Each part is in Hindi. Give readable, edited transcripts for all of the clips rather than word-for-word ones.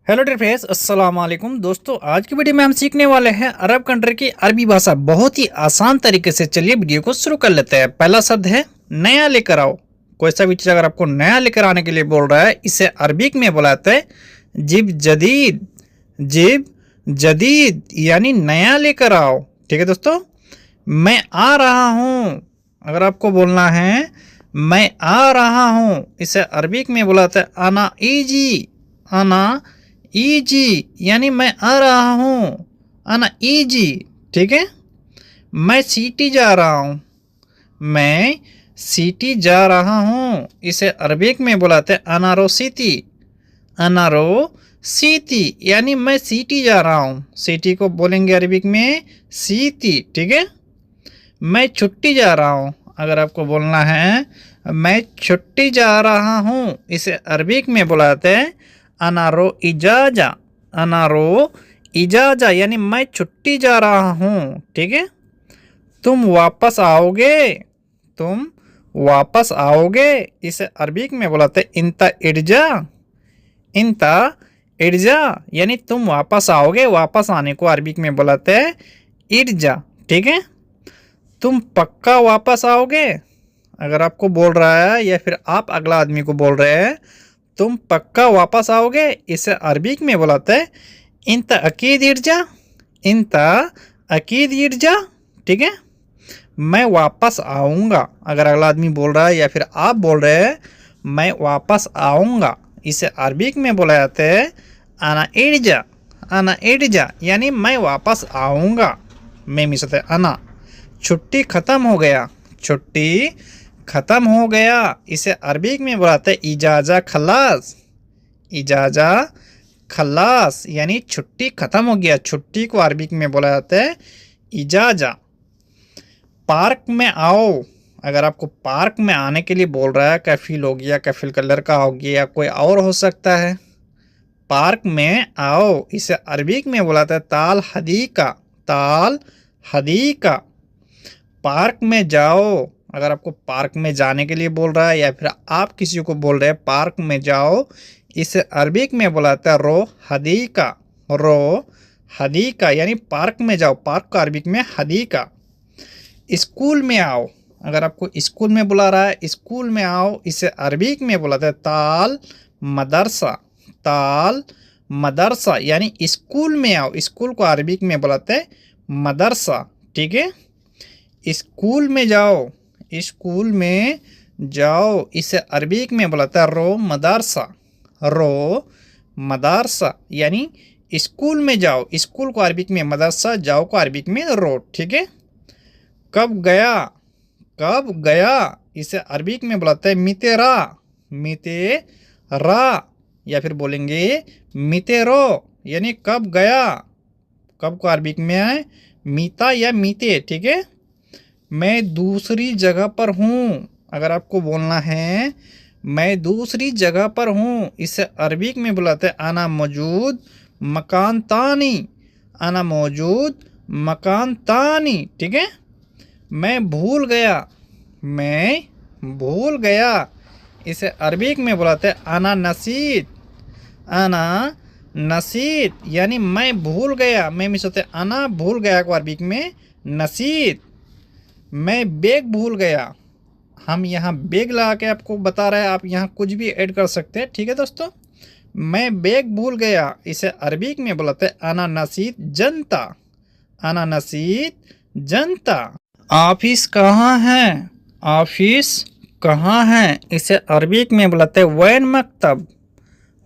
हेलो डियर फ्रेंड्स, अस्सलाम वालेकुम दोस्तों। आज की वीडियो में हम सीखने वाले हैं अरब कंट्री की अरबी भाषा बहुत ही आसान तरीके से। चलिए वीडियो को शुरू कर लेते हैं। पहला शब्द है नया लेकर आओ। कोई सा भी चीज़ अगर आपको नया लेकर आने के लिए बोल रहा है, इसे अरबिक में बुलाते हैं जिब जदीद। जिब जदीद यानी नया लेकर आओ। ठीक है दोस्तों। मैं आ रहा हूँ अगर आपको बोलना है मैं आ रहा हूँ, इसे अरबिक में बुलाते हैं आना ईजी। आना ईजी यानी मैं आ रहा हूँ, आना ईजी। ठीक है। मैं सिटी जा रहा हूँ, मैं सिटी जा रहा हूँ, इसे अरबिक में बुलाते हैं अनारो सिटी। अनारो सिटी यानी मैं सिटी जा रहा हूँ। सिटी को बोलेंगे अरबिक में सिटी। ठीक है। मैं छुट्टी जा रहा हूँ अगर आपको बोलना है मैं छुट्टी जा रहा हूँ, इसे अरबिक में बुलाते हैं अनारो इजाजा। अनारो इजाजा यानी मैं छुट्टी जा रहा हूँ। ठीक है। तुम वापस आओगे, तुम वापस आओगे, इसे अरबिक में बुलाते हैं इंता इर्जा। इंता इर्जा यानी तुम वापस आओगे। वापस आने को अरबिक में बुलाते हैं इर्जा। ठीक है। तुम पक्का वापस आओगे अगर आपको बोल रहा है या फिर आप अगला आदमी को बोल रहे हैं तुम पक्का वापस आओगे, इसे अरबिक में बुलाते हैं इंता अकीद इर्जा। इंता अकीद इर्जा। ठीक है। मैं वापस आऊँगा अगर अगला आदमी बोल रहा है या फिर आप बोल रहे हैं मैं वापस आऊँगा, इसे अरबिक में बोला जाता है आना इर्जा। आना इर्जा यानी मैं वापस आऊँगा। मैं मिसते आना। छुट्टी ख़त्म हो गया, छुट्टी ख़त्म हो गया, इसे अरबिक में बुलाते हैं इजाज़ा खलास। इजाज़ा खलास यानी छुट्टी ख़त्म हो गया। छुट्टी को अरबिक में बोला जाता है इजाज़ा। पार्क में आओ अगर आपको पार्क में आने के लिए बोल रहा है, कफील हो गया, कफील का लड़का हो गया या कोई और हो सकता है। पार्क में आओ, इसे अरबिक में बुलाता है ताल हदीका। ताल हदीका। पार्क में जाओ अगर आपको पार्क में जाने के लिए बोल रहा है या फिर आप किसी को बोल रहे हैं पार्क में जाओ, इसे अरबिक में बुलाता है रो हदीका। रो हदीका यानी पार्क में जाओ। पार्क का अरबिक में हदीका। स्कूल में आओ अगर आपको स्कूल में बुला रहा है स्कूल में आओ, इसे अरबिक में बुलाता है ताल मदरसा। ताल मदरसा यानी स्कूल में आओ। स्कूल को अरबिक में बुलाते हैं मदरसा। ठीक है। स्कूल में जाओ, स्कूल में जाओ, इसे अरबिक में बुलाता है रो मदरसा। रो मदरसा यानी स्कूल में जाओ। स्कूल को अरबिक में मदरसा, जाओ को अरबिक में रो। ठीक है। कब गया, कब गया, इसे अरबिक में बुलाते हैं मितेरा। मितेरा या फिर बोलेंगे मितेरो यानी कब गया। कब को अरबिक में है मीता या मीते। ठीक है। मैं दूसरी जगह पर हूँ अगर आपको बोलना है मैं दूसरी जगह पर हूँ, इसे अरबिक में बुलाते हैं आना मौजूद मकान तानी। आना मौजूद मकान तानी। ठीक है। मैं भूल गया, मैं भूल गया, इसे अरबिक में बुलाते हैं आना नसीत। आना नसीत यानी मैं भूल गया। मैं मिस होते आना भूल गया को अरबिक में नसीत। मैं बैग भूल गया। हम यहाँ बैग लगा के आपको बता रहे हैं, आप यहाँ कुछ भी ऐड कर सकते हैं। ठीक है दोस्तों। मैं बैग भूल गया, इसे अरबिक में बुलाते हैं आना नसीत जनता। आना नसीत जनता। ऑफिस कहाँ है, ऑफिस कहाँ है, इसे अरबिक में बुलाते हैं वैन मकतब।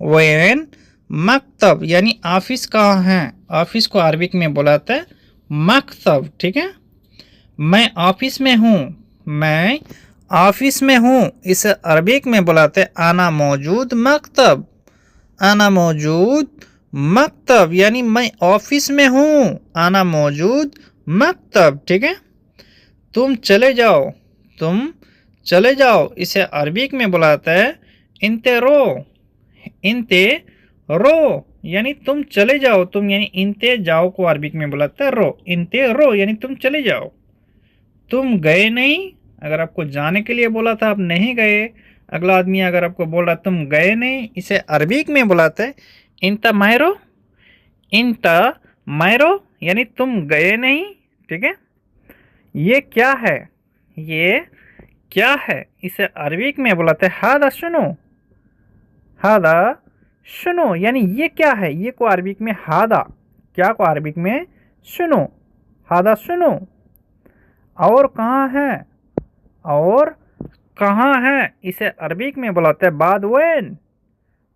वैन मकतब यानी ऑफिस कहाँ है। ऑफिस को अरबिक में बुलाते हैं मकतब। ठीक है। मैं ऑफिस में हूँ, मैं ऑफिस में हूँ, इसे अरबिक में बुलाते हैं आना मौजूद मकतब। आना मौजूद मकतब यानी मैं ऑफिस में हूँ, आना मौजूद मकतब। ठीक है। तुम चले जाओ, तुम चले जाओ, इसे अरबिक में बुलाता है इंते रो। इंते रो यानी तुम चले जाओ। तुम यानी इंते जाओ को अरबिक में बुलाता है रो। इंते रो यानी तुम चले जाओ। तुम गए नहीं अगर आपको जाने के लिए बोला था आप नहीं गए, अगला आदमी अगर आपको बोल रहा तुम गए नहीं, इसे अरबिक में बुलाते हैं इंता मायरो, इंता मायरो यानी तुम गए नहीं। ठीक है, ये क्या है, ये क्या है, इसे अरबिक में बुलाते हैं हादा सुनो। हादा सुनो यानी ये क्या है, ये को अरबिक में हादा, क्या को अरबिक में सुनो, हादा सुनो। और कहाँ है, और कहाँ है, इसे अरबिक में बुलाते हैं बाद वैन।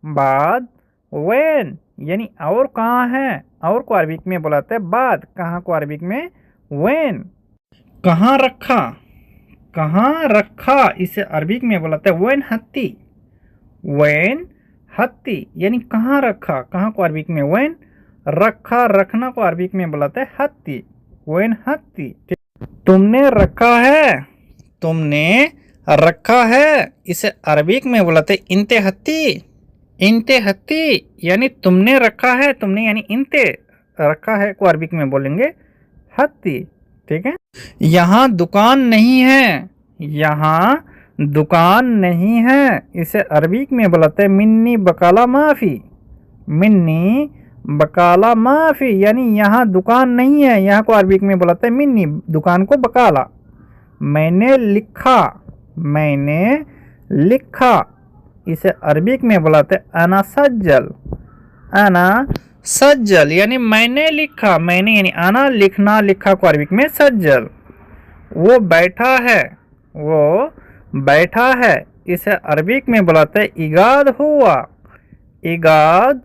बाद वैन यानी और कहाँ है, और को अरबिक में बुलाते हैं बाद, कहाँ को अरबिक में वैन। कहाँ रखा, कहाँ रखा, इसे अरबिक में बुलाते हैं वैन हत्ती। वैन हत्ती यानी कहाँ रखा, कहाँ को अरबिक में वैन, रखा रखना को अरबिक में बुलाते हैं हत्ती, वैन हत्ती। तुमने रखा है, तुमने रखा है, इसे अरबिक में बुलाते इंते हत्ती। इंते हत्ती यानी तुमने रखा है, तुमने यानी इंते, रखा है को अरबिक में बोलेंगे हत्ती। ठीक है, यहाँ दुकान नहीं है, यहाँ दुकान नहीं है, इसे अरबिक में बुलाते हैं मिन्नी बकाला माफी। मिन्नी बकाला माफी यानी यहाँ दुकान नहीं है, यहाँ को अरबिक में बुलाते हैं मिन्नी, दुकान को बकाला। मैंने लिखा, मैंने लिखा, इसे अरबिक में बुलाते हैं अना सज्जल। अना सज्जल यानी मैंने लिखा, मैंने यानी अना, लिखना लिखा को अरबिक में सज्जल। वो बैठा है, वो बैठा है, इसे अरबिक में बुलाते हैं इगाद हुआ। इगाद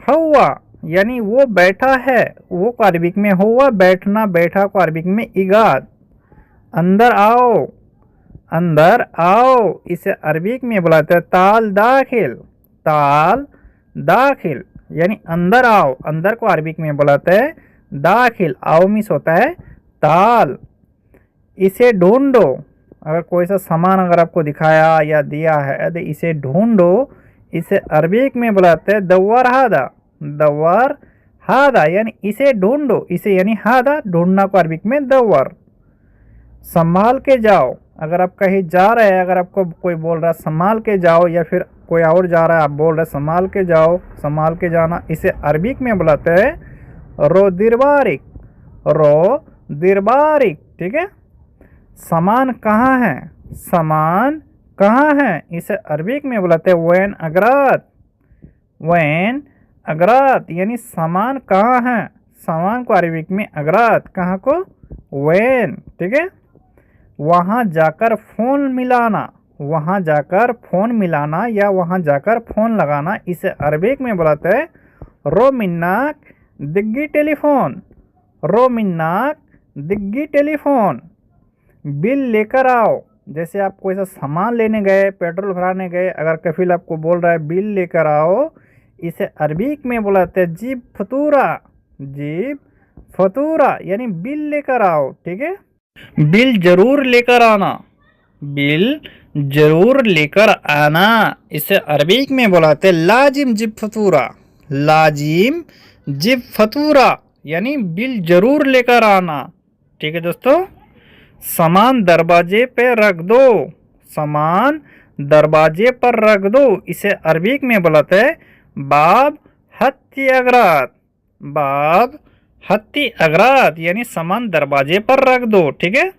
हुआ यानी वो बैठा है, वो को अरबिक में हुआ, बैठना बैठा को अरबिक में इगाद। अंदर आओ, अंदर आओ, इसे अरबिक में बुलाते हैं ताल दाखिल। ताल दाखिल यानी अंदर आओ, अंदर को अरबिक में बुलाते हैं दाखिल, आओ मिस होता है ताल। इसे ढूंढो, अगर कोई सा सामान अगर आपको दिखाया या दिया है तो इसे ढूंढो, इसे अरबिक में बुलाते हैं दव्वर हादा। दव्वर हादा यानी इसे ढूंढो, इसे यानी हादा, ढूंढना को अरबिक में दव्वर। संभाल के जाओ, अगर आप कहीं जा रहे हैं, अगर आपको कोई बोल रहा है संभाल के जाओ, या फिर कोई और जा रहा है आप बोल रहे हैं संभाल के जाओ, संभाल के जाना, इसे अरबिक में बुलाते हैं रो दिरबारिक। रो दिरबारिक। ठीक है, सामान कहाँ है, सामान कहाँ है, इसे अरबिक में बुलाते हैं वैन अगरात। वैन अगरात यानी सामान कहाँ है, सामान को अरबिक में अगरात, कहाँ को वैन। ठीक है, वहाँ जाकर फ़ोन मिलाना, वहाँ जाकर फ़ोन मिलाना या वहाँ जाकर फ़ोन लगाना, इसे अरबिक में बुलाते हैं रो मिन्नाक दिग्गी टेलीफोन। रो मिन्नाक दिग्गी टेलीफोन। बिल लेकर आओ, जैसे आप कोई सा सामान लेने गए, पेट्रोल भराने गए, अगर कफिल आपको बोल रहा है बिल लेकर आओ, इसे अरबिक में बुलाते हैं जीब फतूरा। जीब फतूरा यानी बिल लेकर आओ। ठीक है, बिल जरूर लेकर आना। बिल जरूर लेकर आना, इसे अरबिक में बुलाते लाजिम जिब फतूरा। लाजिम जिब फतूरा यानी बिल जरूर लेकर आना। ठीक है दोस्तों, सामान दरवाजे पे रख दो। सामान दरवाजे पर रख दो, इसे अरबिक में बुलाते बाब हत्ती अगरात। बाब हत्ती अगरात यानी सामान दरवाजे पर रख दो। ठीक है,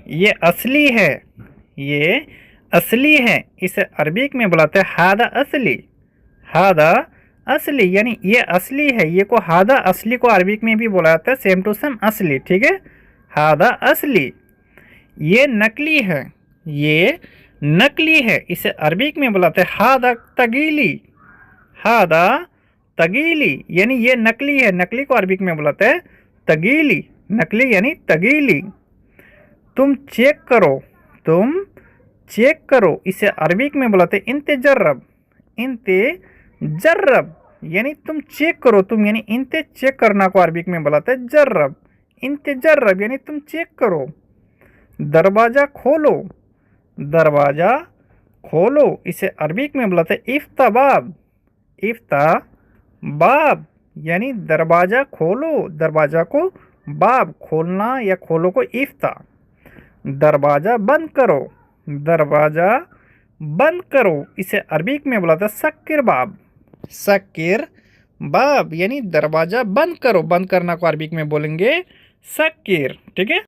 ये असली है, ये असली है, इसे अरबिक में बुलाते हैं हादा असली। हादा असली यानी ये असली है, ये को हादा असली को अरबिक में भी बुलाते हैं सेम टू सेम असली। ठीक है, हादा असली। ये नकली है, ये नकली है, इसे अरबिक में बुलाते हैं हादा तगीली। हादा तगीली यानी ये नकली है, नकली को अरबिक में बुलाते हैं तगीली। नकली यानी तगीली। तुम चेक करो, तुम चेक करो, इसे अरबिक में बुलाते हैं इंते जर्रब। इंते जर्रब यानी तुम चेक करो, तुम यानी इंते चेक करना को अरबिक में बुलाते हैं जर्रब। इंते जर्रब यानी तुम चेक करो। दरवाज़ा खोलो, दरवाज़ा खोलो, इसे अरबिक में बुलाते हैं इफ्ता बाब। इफ्ता बाब यानी दरवाज़ा खोलो, दरवाज़ा को बाब खोलना या खोलो को इफ्ता। दरवाज़ा बंद करो, दरवाज़ा बंद करो, इसे अरबिक में बुलाते हैं सक्किर बाब। सक्किर बाब यानी दरवाजा बंद करो, बंद करना को अरबिक में बोलेंगे सकीर। ठीक है।